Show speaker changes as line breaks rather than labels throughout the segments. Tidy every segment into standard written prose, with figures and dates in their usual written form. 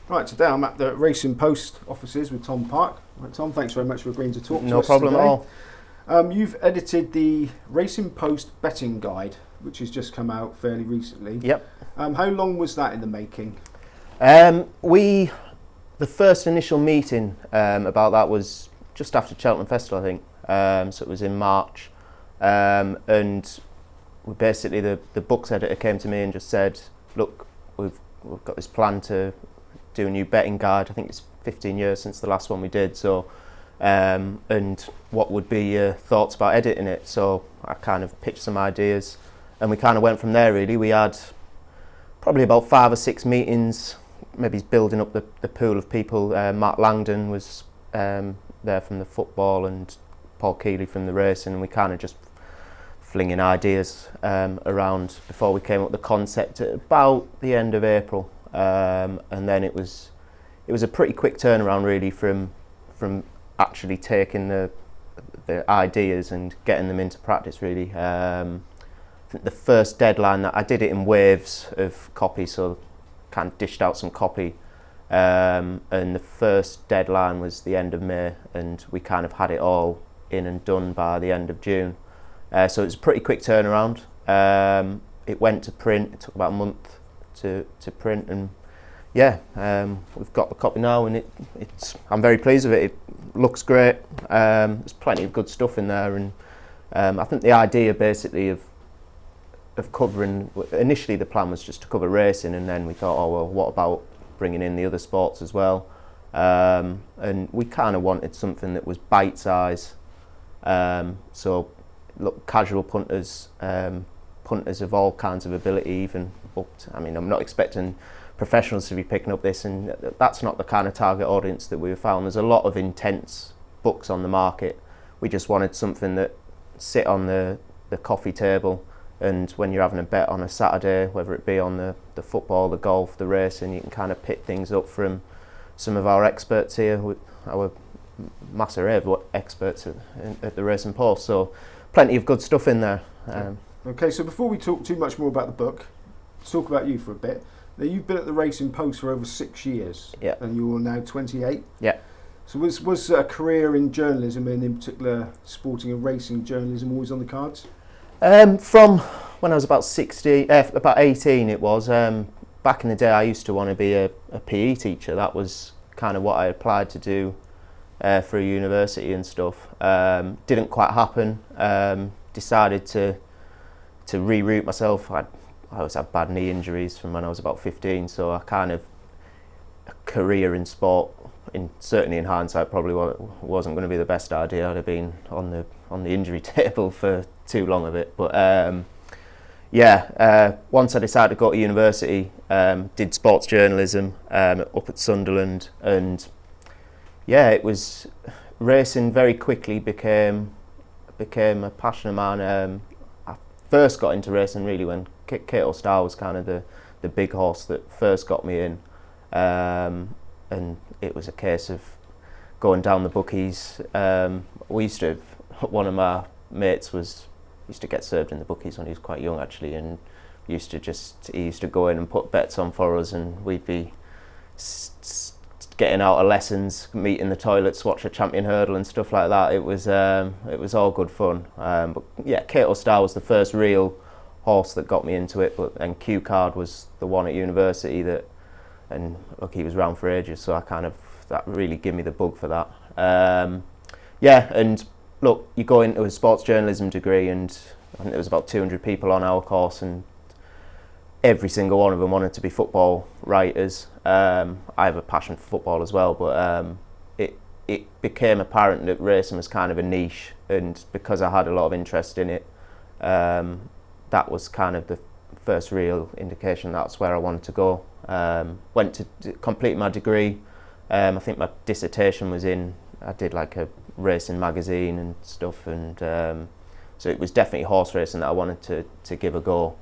Right, today I'm at the Racing Post offices with Tom Park. Right, Tom, thanks very much for agreeing to talk to us.
No problem at all.
You've edited the Racing Post betting guide, which has just come out fairly recently.
Yep.
How long was that in the making?
The first initial meeting about that was just after Cheltenham Festival, I think. So it was in March, and we basically the books editor came to me and just said, "Look, we've got this plan to do a new betting guide. I think it's 15 years since the last one we did. So, and what would be your thoughts about editing it?" So I kind of pitched some ideas, and we kind of went from there. Really, we had probably about 5 or 6 meetings. Maybe building up the pool of people. Mark Langdon was there from the football and Paul Keeley from the racing, and we kind of just flinging ideas around before we came up with the concept at about the end of April, and then it was a pretty quick turnaround really from actually taking the ideas and getting them into practice really. I think the first deadline that I did it in waves of copy, so kind of dished out some copy, and the first deadline was the end of May, and we kind of had it all in and done by the end of June. So it was a pretty quick turnaround. It went to print. It took about a month to print, and we've got the copy now, and it's I'm very pleased with it. It looks great. There's plenty of good stuff in there, and I think the idea basically of covering, initially the plan was just to cover racing, and then we thought, oh well, what about bringing in the other sports as well? And we kind of wanted something that was bite size. So look, casual punters, punters of all kinds of ability, even up to, I mean, I'm not expecting professionals to be picking up this, and that's not the kind of target audience that we found. There's a lot of intense books on the market. We just wanted something that sit on the coffee table, and when you're having a bet on a Saturday, whether it be on the football, the golf, the racing, you can kind of pick things up from some of our experts here, our mass array of experts at the Racing Post. So plenty of good stuff in there.
Okay, so before we talk too much more about the book, let's talk about you for a bit. Now, you've been at the Racing Post for over 6 years,
Yeah.
and you're now 28.
Yeah.
So was a career in journalism, and in particular sporting and racing journalism, always on the cards?
From when I was about 18, it was. Back in the day, I used to want to be a PE teacher. That was kind of what I applied to do for a university and stuff. Didn't quite happen. Decided to reroute myself. I always had bad knee injuries from when I was about 15, so I kind of a career in sport, certainly in hindsight, probably wasn't going to be the best idea. I'd have been on the injury table for too long of it. But once I decided to go to university, did sports journalism up at Sunderland, and it was racing very quickly became a passion of mine. I first got into racing really when Cato Star was kind of the big horse that first got me in, and it was a case of going down the bookies. We used to, one of my mates used to get served in the bookies when he was quite young actually, and he used to go in and put bets on for us, and we'd be getting out of lessons, meet in the toilets, watch a champion hurdle and stuff like that. It was all good fun. But yeah, Cato Star was the first real horse that got me into it, and Q Card was the one at university and look, he was around for ages, so that really gave me the bug for that. And look, you go into a sports journalism degree, and I think there was about 200 people on our course, and every single one of them wanted to be football writers. I have a passion for football as well, but it became apparent that racing was kind of a niche, and because I had a lot of interest in it, that was kind of the first real indication that's where I wanted to go. Went to complete my degree. I think my dissertation was I did like a racing magazine and stuff, and so it was definitely horse racing that I wanted to give a go.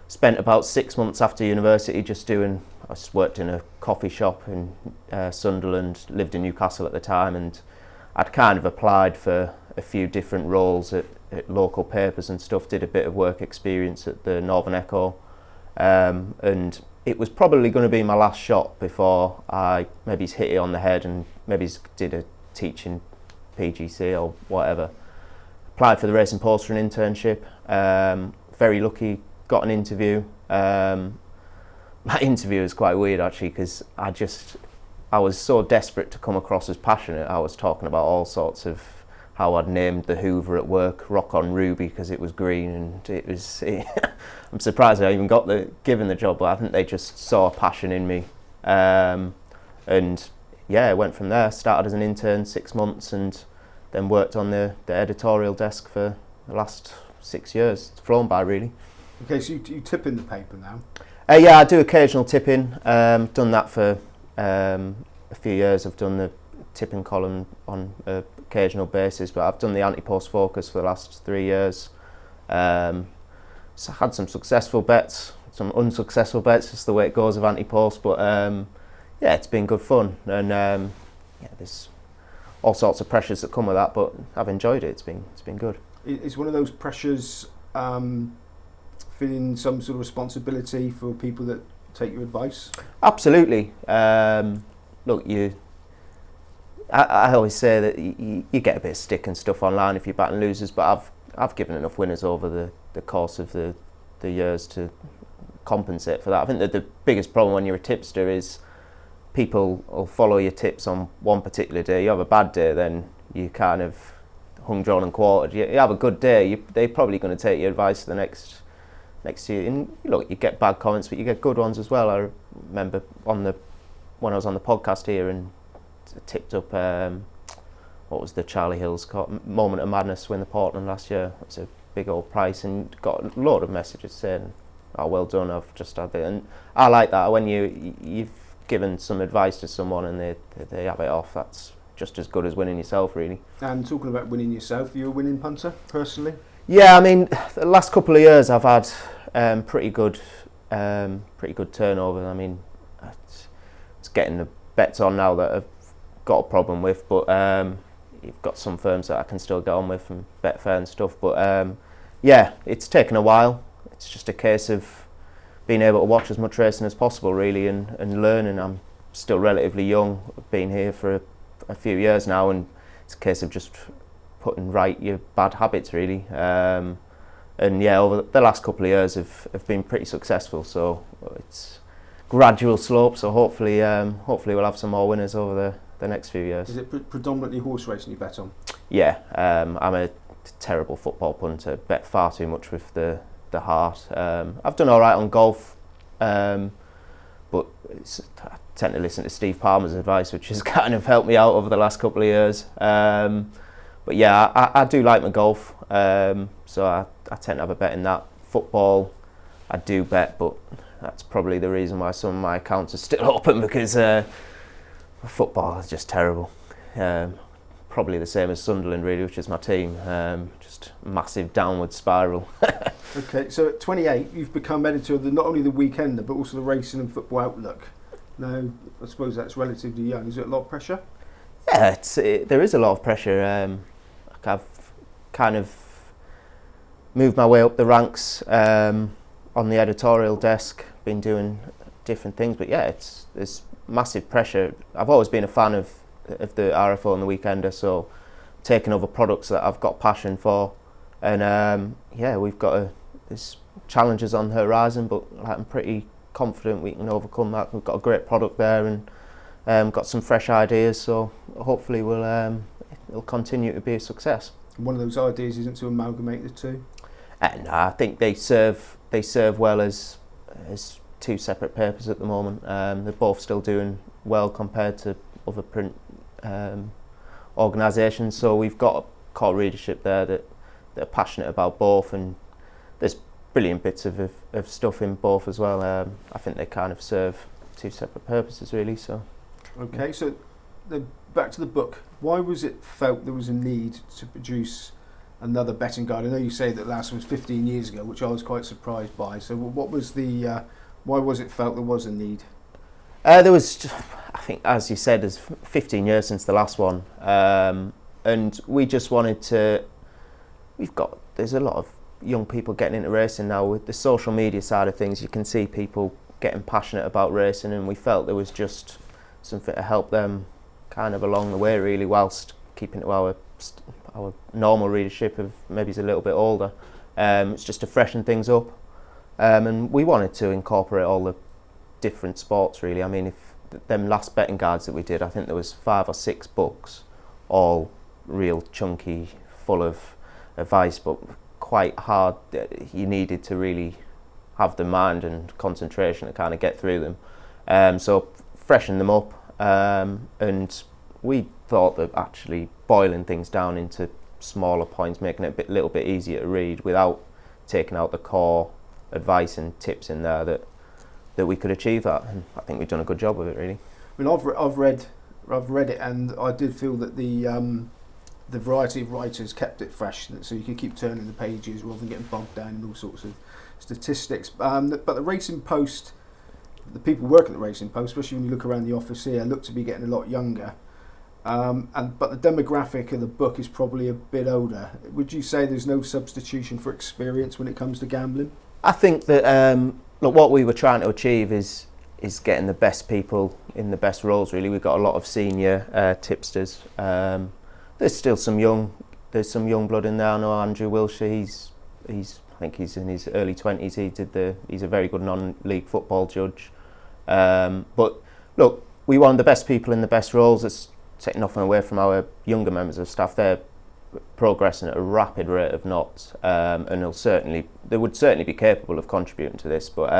Spent about 6 months after university I just worked in a coffee shop in Sunderland, lived in Newcastle at the time, and I'd kind of applied for a few different roles at local papers and stuff, did a bit of work experience at the Northern Echo, and it was probably going to be my last shot before I maybe hit it on the head and maybe did a teaching PGC or whatever. Applied for the Racing Post for an internship. Very lucky, got an interview. My interview was quite weird actually, because I was so desperate to come across as passionate. I was talking about all sorts of how I'd named the Hoover at work Rock on Ruby because it was green, and I'm surprised I even got given the job, but I think they just saw a passion in me. And yeah, I went from there, started as an intern 6 months, and then worked on the editorial desk for the last 6 years. It's flown by really.
Okay, so you tip in the paper now?
Yeah, I do occasional tipping. Done that for a few years. I've done the tipping column on an occasional basis, but I've done the anti-post focus for the last 3 years. So I had some successful bets, some unsuccessful bets, just the way it goes of anti-post, but yeah, it's been good fun, and yeah, there's all sorts of pressures that come with that, but I've enjoyed it. It's been good.
Is one of those pressures feeling some sort of responsibility for people that take your advice?
Absolutely. Look, I always say that you get a bit of stick and stuff online if you're batting losers, but I've given enough winners over the course of the years to compensate for that. I think that the biggest problem when you're a tipster is people will follow your tips on one particular day. You have a bad day, then you kind of hung, drawn and quartered. You have a good day, they're probably going to take your advice the next year. And look, you get bad comments, but you get good ones as well. I remember when I was on the podcast here and tipped up what was the Charlie Hills Moment of Madness win the Portland last year. It's a big old price, and got a load of messages saying, "Oh, well done, I've just had it." And I like that when you've given some advice to someone and they have it off. That's just as good as winning yourself, really.
And talking about winning yourself, you're a winning punter personally?
Yeah, I mean, the last couple of years I've had pretty good turnover. I mean, it's getting the bets on now that I've got a problem with, but you've got some firms that I can still get on with and Betfair and stuff. But yeah, it's taken a while. It's just a case of being able to watch as much racing as possible, really, and learning. I'm still relatively young. I've been here for a few years now, and it's a case of just putting right your bad habits, really. And yeah, over the last couple of years have been pretty successful. So it's gradual slope. So hopefully we'll have some more winners over the next few years.
Is it predominantly horse racing you bet on?
Yeah, I'm a terrible football punter. Bet far too much with the heart. I've done all right on golf, but I tend to listen to Steve Palmer's advice, which has kind of helped me out over the last couple of years. But yeah, I do like my golf, so I tend to have a bet in that. Football, I do bet, but that's probably the reason why some of my accounts are still open, because football is just terrible. Probably the same as Sunderland, really, which is my team. Just massive downward spiral.
Okay, so at 28, you've become editor of not only the Weekender, but also the Racing and Football Outlook. Now, I suppose that's relatively young. Is it a lot of pressure?
Yeah, there is a lot of pressure. I've kind of moved my way up the ranks on the editorial desk, been doing different things, but yeah, there's massive pressure. I've always been a fan of the RFO and the Weekender, so taking over products that I've got passion for, and yeah, there's challenges on the horizon, but I'm pretty confident we can overcome that. We've got a great product there, and got some fresh ideas, so hopefully it'll continue to be a success.
One of those ideas isn't to amalgamate the two?
No, I think they serve well as two separate papers at the moment. They're both still doing well compared to other print organisations, so we've got a core readership there that are passionate about both, and there's brilliant bits of stuff in both as well. I think they kind of serve two separate purposes, really. So
okay, so back to the book. Why was it felt there was a need to produce another betting guide? I know you say that last one was 15 years ago, which I was quite surprised by. So what was why was it felt there was a need?
There was, I think, as you said, there's 15 years since the last one, and we just wanted to. There's a lot of young people getting into racing now with the social media side of things. You can see people getting passionate about racing, and we felt there was just something to help them kind of along the way, really, whilst keeping to our normal readership of maybe a little bit older. It's just to freshen things up, and we wanted to incorporate all the different sports, really. I mean, if them last betting guides that we did, I think there was 5 or 6 books, all real chunky, full of advice, but quite hard. You needed to really have the mind and concentration to kind of get through them. So freshen them up, and we thought that actually boiling things down into smaller points, making it a little bit easier to read without taking out the core advice and tips in there, that we could achieve that. And I think we've done a good job of it, really.
I mean, I've read it, and I did feel that the variety of writers kept it fresh, so you could keep turning the pages rather than getting bogged down in all sorts of statistics. But the Racing Post, the people working at the Racing Post, especially when you look around the office here, look to be getting a lot younger. But the demographic of the book is probably a bit older. Would you say there's no substitution for experience when it comes to gambling?
I think that look, what we were trying to achieve is getting the best people in the best roles, really. We've got a lot of senior tipsters. There's still some young blood in there. I know Andrew Wilshire, I think he's in his early 20s. He's a very good non-league football judge. But look, we want the best people in the best roles. It's taking nothing away from our younger members of staff. They're progressing at a rapid rate of knots, and they would certainly be capable of contributing to this. But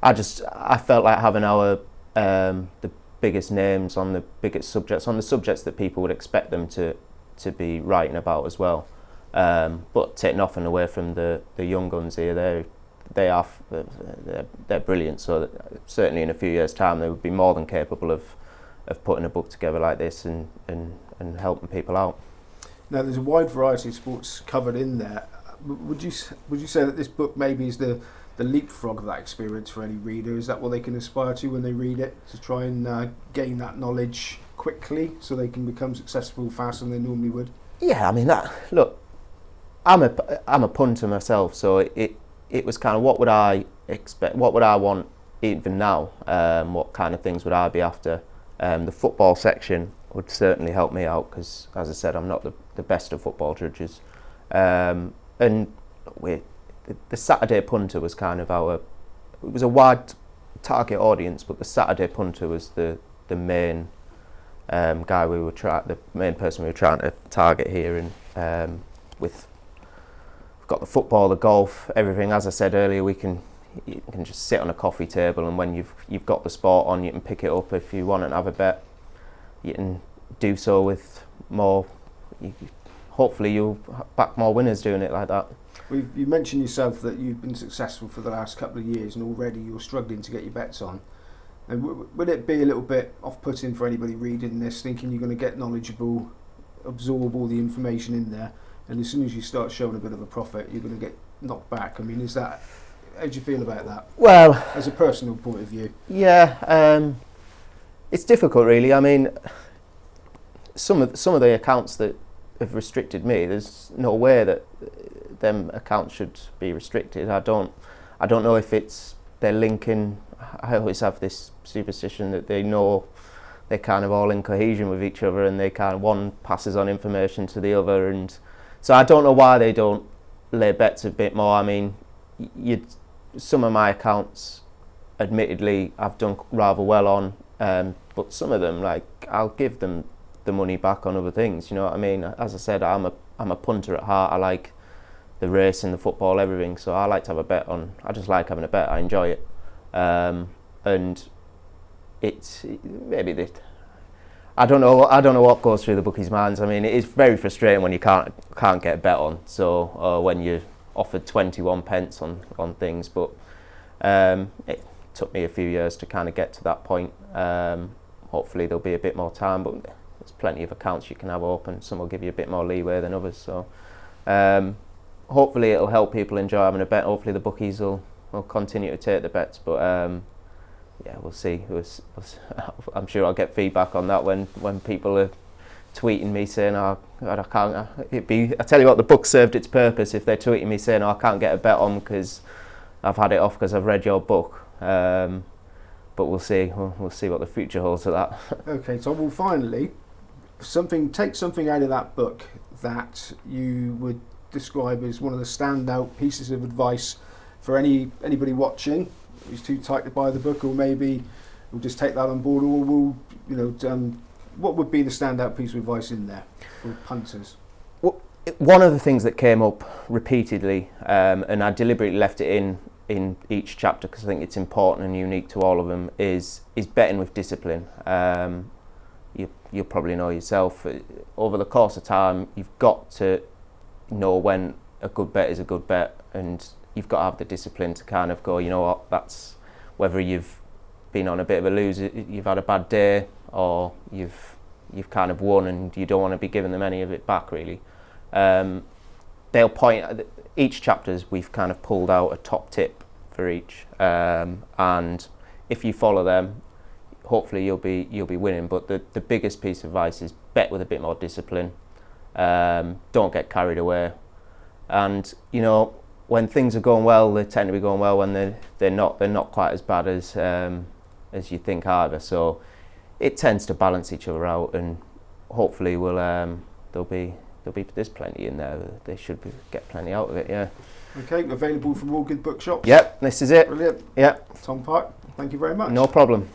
I felt like having the biggest names on the biggest subjects, on the subjects that people would expect them to be writing about as well. But take nothing away from the young guns here. They're brilliant. So that certainly in a few years' time, they would be more than capable of putting a book together like this and helping people out.
Now, there's a wide variety of sports covered in there. Would you say that this book maybe is the leapfrog of that experience for any reader? Is that what they can aspire to when they read it, to try and gain that knowledge quickly so they can become successful faster than they normally would?
Yeah, I mean, look, I'm a punter myself, so it was kind of, what would I expect, what would I want even now, what kind of things would I be after? The football section would certainly help me out, because, as I said, I'm not the best of football judges. And the Saturday punter was kind of it was a wide target audience, but the Saturday punter was the main guy the main person we were trying to target here. And we've got the football, the golf, everything. As I said earlier, you can just sit on a coffee table, and when you've got the sport on, you can pick it up. If you want to have a bet, you can do so with more. Hopefully you'll back more winners doing it like that.
You mentioned yourself that you've been successful for the last couple of years, and already you're struggling to get your bets on. And would it be a little bit off-putting for anybody reading this, thinking you're going to get knowledgeable, absorb all the information in there, and as soon as you start showing a bit of a profit, you're going to get knocked back? I mean, how do you feel about that? Well, as a personal point of view.
Yeah, it's difficult, really. I mean, some of the accounts that have restricted me, there's no way that them accounts should be restricted. I don't know if they're linking. I always have this superstition that they know they're kind of all in cohesion with each other, and they kind of, one passes on information to the other, and so I don't know why they don't lay bets a bit more. I mean, some of my accounts, admittedly, I've done rather well on, but some of them, like, I'll give them the money back on other things. You know what I mean? As I said, I'm a punter at heart. I like the race and the football, everything. So I like to have a bet on. I just like having a bet. I enjoy it, and it's maybe I don't know what goes through the bookies' minds. I mean, it is very frustrating when you can't get a bet on. So when you're offered 21 pence on things, but it took me a few years to kind of get to that point. Hopefully there'll be a bit more time, but there's plenty of accounts you can have open. Some will give you a bit more leeway than others. So hopefully it'll help people enjoy having a bet. Hopefully the bookies will continue to take the bets, but yeah, we'll see. I'm sure I'll get feedback on that when people are tweeting me saying, "Oh God, I can't." I tell you what, the book served its purpose if they're tweeting me saying, "Oh, I can't get a bet on because I've had it off because I've read your book." But we'll see. We'll see what the future holds of that.
Okay, Tom. Well, finally, take something out of that book that you would describe as one of the standout pieces of advice for anybody watching who's too tight to buy the book, or maybe we'll just take that on board, or we'll, what would be the standout piece of advice in there for punters?
Well, one of the things that came up repeatedly, and I deliberately left it in each chapter because I think it's important and unique to all of them, is betting with discipline. You'll probably know yourself, over the course of time you've got to know when a good bet is a good bet, and you've got to have the discipline to kind of go, you know what, that's whether you've been on a bit of a loser, you've had a bad day, or you've kind of won and you don't want to be giving them any of it back really. They'll point at each chapters, we've kind of pulled out a top tip for each, and if you follow them, hopefully you'll be winning. But the biggest piece of advice is bet with a bit more discipline. Don't get carried away, and when things are going well, they tend to be going well. When they're not quite as bad as you think either. So it tends to balance each other out, and hopefully there's plenty in there. They should get plenty out of it. Yeah.
Okay, available from all good bookshops.
Yep, this is it.
Brilliant.
Yep.
Tom Park, thank you very much.
No problem.